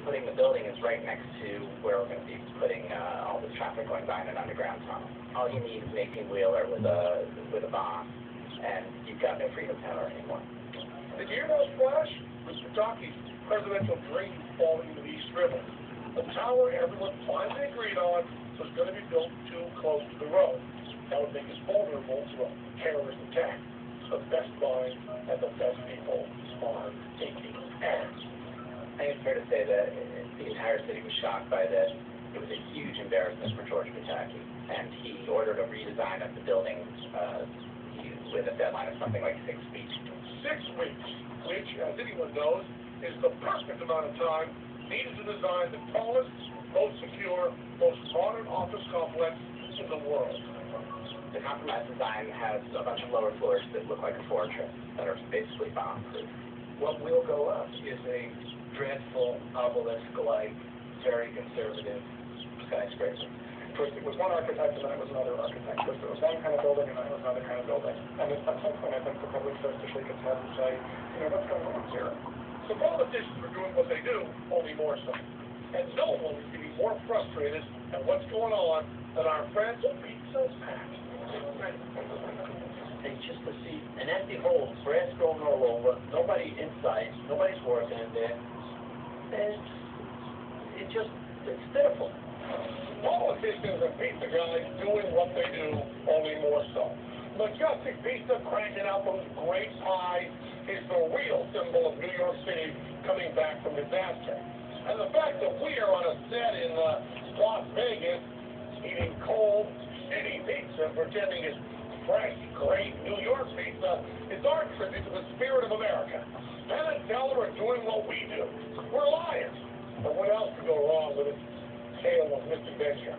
putting the building is right next to where we're going to be putting all this traffic going by in an underground tunnel. All you need is an 18-wheeler with a bomb, and you've got no Freedom Tower anymore. Did you hear that splash? It was Pataki's presidential dream falling into the East River. The tower everyone finally agreed on was going to be built too close to the road. That would make us vulnerable to a terrorist attack. The best minds and the best people are taking ads. I think it's fair to say that the entire city was shocked by this. It was a huge embarrassment for George Pataki, and he ordered a redesign of the building with a deadline of something like 6 weeks. 6 weeks, which, as anyone knows, is the perfect amount of time needed to design the tallest, most secure, most modern office complex in the world. The compromise design has a bunch of lower floors that look like a fortress that are basically bomb-proof. What will go up is a dreadful, obelisk-like, very conservative skyscraper. First it was one architect and then it was another architect. First it was one kind of building and then it was another kind of building. And at some point I think the public starts to shake its head and say, what's going on here? The politicians are doing what they do, only more so. And no one is getting more frustrated at what's going on than our friends at Pizza Pat. And just to see an empty hole, grass growing all over, nobody inside, nobody's working in there. It's pitiful. Politicians and pizza guys doing what they do, only more so. Majestic Pizza cranking out those great pies is the real symbol of New York City coming back from disaster. And the fact that we are on a set in Las Vegas eating cold, shitty pizza, pretending it's fresh, great New York pizza, is our tribute to the spirit of America. Penn and Teller are doing what we do. We're liars. But what else could go wrong with this tale of misadventure?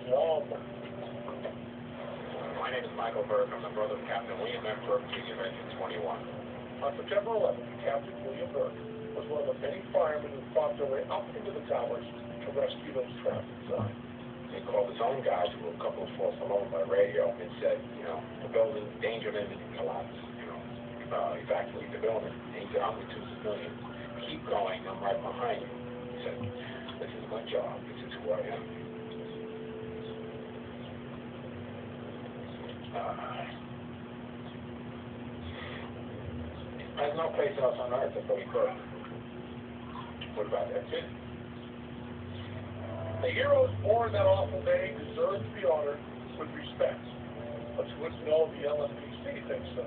Yum. My name is Michael Burke. I'm the brother of Captain William F. Burke, Jr., Engine 21. On September 11th, Captain William Burke was one of the many firemen who fought their way up into the towers to rescue those trapped inside. He called his own guys who were a couple of false alarm by radio and said, the building, danger of imminent collapse, evacuate the building. And he said, I'm with 2 civilians. Keep going, I'm right behind you. He said, this is my job, this is who I am. There's no place else on earth that Billy Burke. What about that kid? The heroes born that awful day deserve to be honored with respect. But you wouldn't know the LSPC thinks so.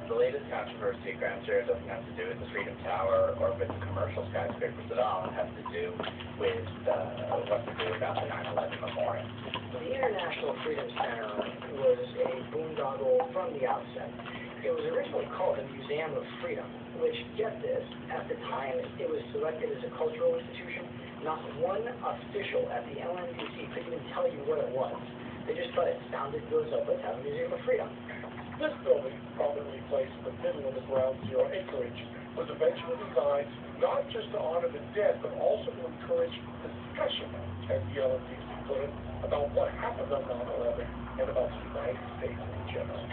The latest controversy at Ground Zero doesn't have to do with the Freedom Tower or with the commercial skyscrapers at all. It has to do with what to do about the 9/11 memorial. The International Freedom Center was a boondoggle from the outset. It was originally called the Museum of Freedom, which, get this, at the time it was selected as a cultural institution, not one official at the LNDC could even tell you what it was. They just thought it sounded good, so let's have a Museum of Freedom. This building, prominently placed in the middle of the Ground Zero acreage, was eventually designed not just to honor the dead, but also to encourage discussion, as the LNDC put it, about what happened on 9/11 and about the United States in general.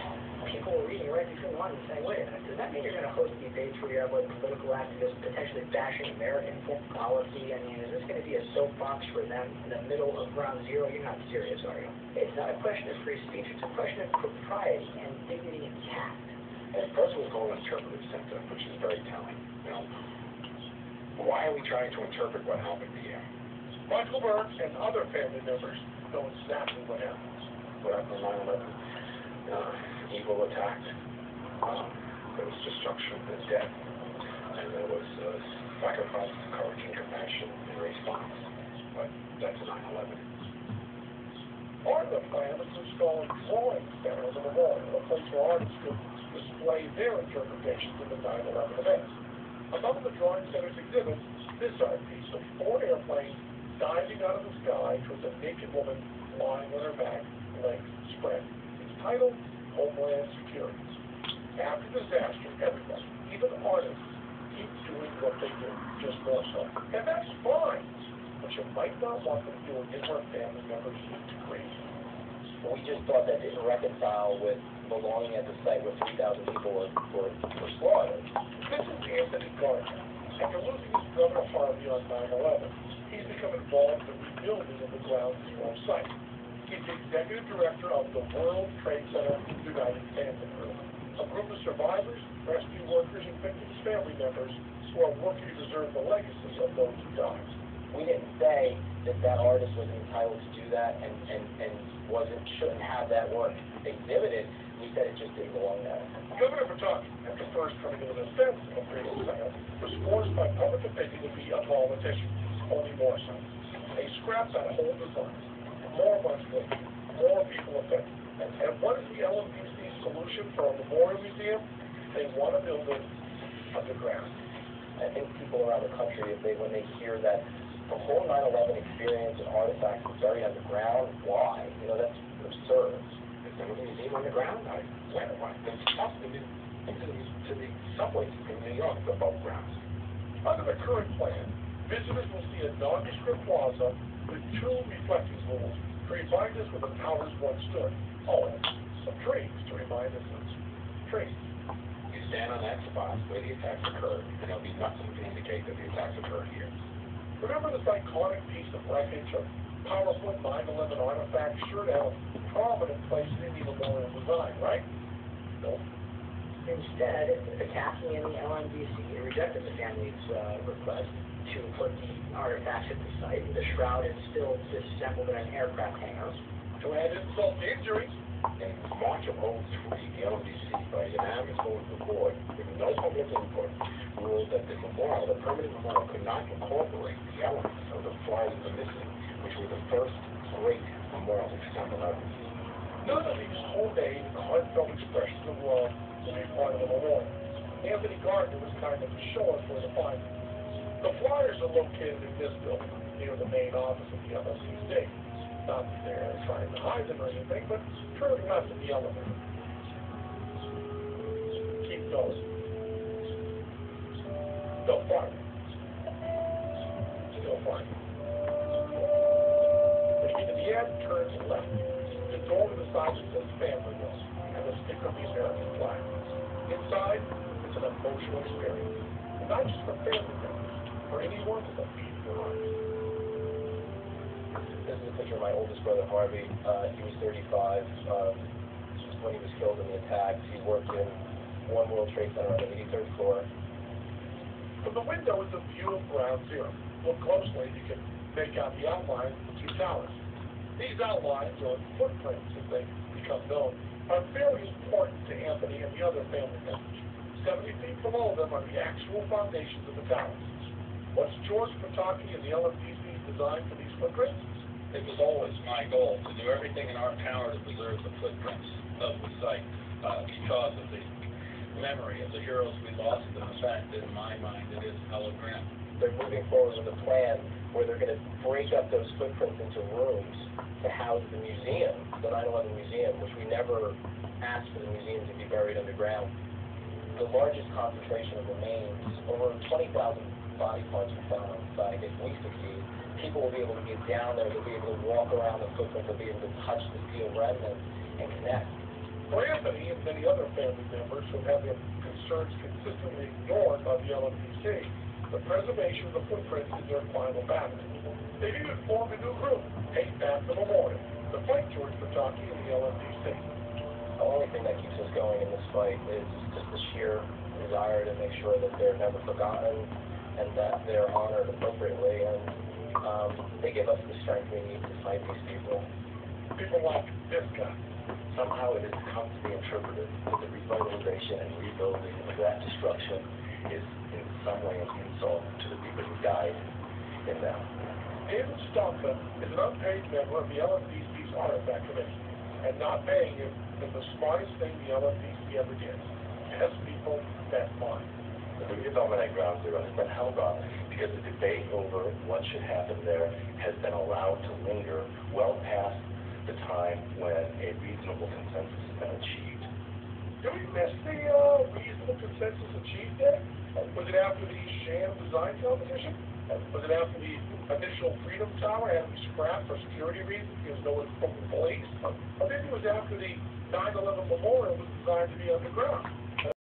People were reading right between the lines and saying, wait a minute, does that mean you're going to host debates where you have political activists potentially bashing American foreign policy? I mean, is this going to be a soapbox for them in the middle of Ground Zero? You're not serious, are you? It's not a question of free speech, it's a question of propriety and dignity and tact. And first was called an interpretive center, which is very telling. Why are we trying to interpret what happened here? Michael Burke and other family members know exactly what happened. What happened on 9/11? Evil attacked. There was destruction and death. And there was sacrifice, courage, and compassion in response. But that's 9/11. Part of the plan was to install a drawing center on the wall, a place where artists could display their interpretations of the 9/11 events. Among the drawing center's exhibits, this art piece of 4 airplanes diving out of the sky towards a naked woman lying on her back, legs spread. It's titled Homeland Security. After disaster, everybody, even artists, keep doing what they do, just more so. And that's fine, but you might not want them doing it where family members need to grieve. We just thought that didn't reconcile with belonging at the site where 3,000 people were slaughtered. This is Anthony Gardner, After losing his brother Harvey on 9/11, he's become involved in the rebuilding of the Ground Zero site. He's the executive director of the World Trade Center United Family Group, a group of survivors, rescue workers, and victims' family members who are working to preserve the legacy of those who died. We didn't say that that artist was entitled to do that and shouldn't have that work exhibited. We said it just didn't belong there. Governor Pataki, after first coming to the defense of the Freedom Center, was forced by public opinion to be a politician, only more so. They scrapped that whole design. More money wasted, more people affected. And what is the LMDC's solution for a memorial museum? They want to build it underground. I think people around the country, when they hear that the whole 9/11 experience and artifacts is buried underground, why? That's absurd. Is there a museum underground? Why? Then stuff to the subway in New York, the above ground. Under the current plan, visitors will see a nondescript plaza with two reflecting pools to remind us where the towers once stood. Oh, and some trees to remind us of trees. You stand on that spot where the attacks occurred, and there'll be nothing to indicate that the attacks occurred here. Remember this iconic piece of wreckage or powerful 9/11 artifact sure to have a prominent place in the memorial design, right? No. Instead, Pataki and the LMDC rejected the family's request to put the artifacts at the site. The shroud is still disassembled in an aircraft hangar. To add insult to injury, In March of 2003, the LMDC, by unanimous vote of the board, with no public input, ruled that the permanent memorial could not incorporate the elements of the flight of the missing, which were the first great memorials of 9/11. none of these homemade, heartfelt expressions of love will be part of the memorial. Anthony Gardner was kind enough to show us where to find them. The flyers are located in this building, near the main office of the LMDC. Not that they're trying to hide them or anything, but turn left at the elevator. Keep going. Go farther. Still farther. When you get to the end, turn left. The door to the side that says family room, and the sticker of the American flag. Inside, it's an emotional experience. Not just for family members, for anyone with a beating heart. This is a picture of my oldest brother, Harvey. He was 35 when he was killed in the attacks. He worked in One World Trade Center on the 83rd floor. From the window is a view of Ground Zero. Look closely, you can make out the outlines of the two towers. These outlines, or footprints as they become known, are very important to Anthony and the other family members. 70 feet below them are the actual foundations of the towers. What's George Pataki and the LMDC's design for these footprints? It was always my goal to do everything in our power to preserve the footprints of the site because of the memory of the heroes we lost and the fact that in my mind it is hallowed ground. They're moving forward with a plan where they're going to break up those footprints into rooms to house the museum, the 9/11 museum, which we never asked for the museum to be buried underground. The largest concentration of remains, over 20,000 body parts were found on the site. If we succeed, people will be able to get down there, they'll be able to walk around the footprint, they'll be able to touch the steel remnants and connect. For Anthony and many other family members who have their concerns consistently ignored by the LMDC, the preservation of the footprints is their final battle. They've even formed a new group, named after the memorial, to fight George Pataki and the LMDC. The only thing that keeps us going in this fight is just the sheer desire to make sure that they're never forgotten and that they're honored appropriately, and they give us the strength we need to fight these people. People like this guy. Somehow it has come to be interpreted that the revitalization and rebuilding of that destruction is in some way an insult to the people who died in that. David Stompa is an unpaid member of the LMDC's Artifact Committee, and not paying him is the smartest thing the LMDC ever did. Test people, that mind. The redevelopment at Ground Zero has been held up because the debate over what should happen there has been allowed to linger well past the time when a reasonable consensus has been achieved. Do we miss the reasonable consensus achieved there? Was it after the sham design competition? Was it after the initial Freedom Tower had to be scrapped for security reasons because no one from the police? Or maybe it was after the 9/11 memorial was designed to be underground?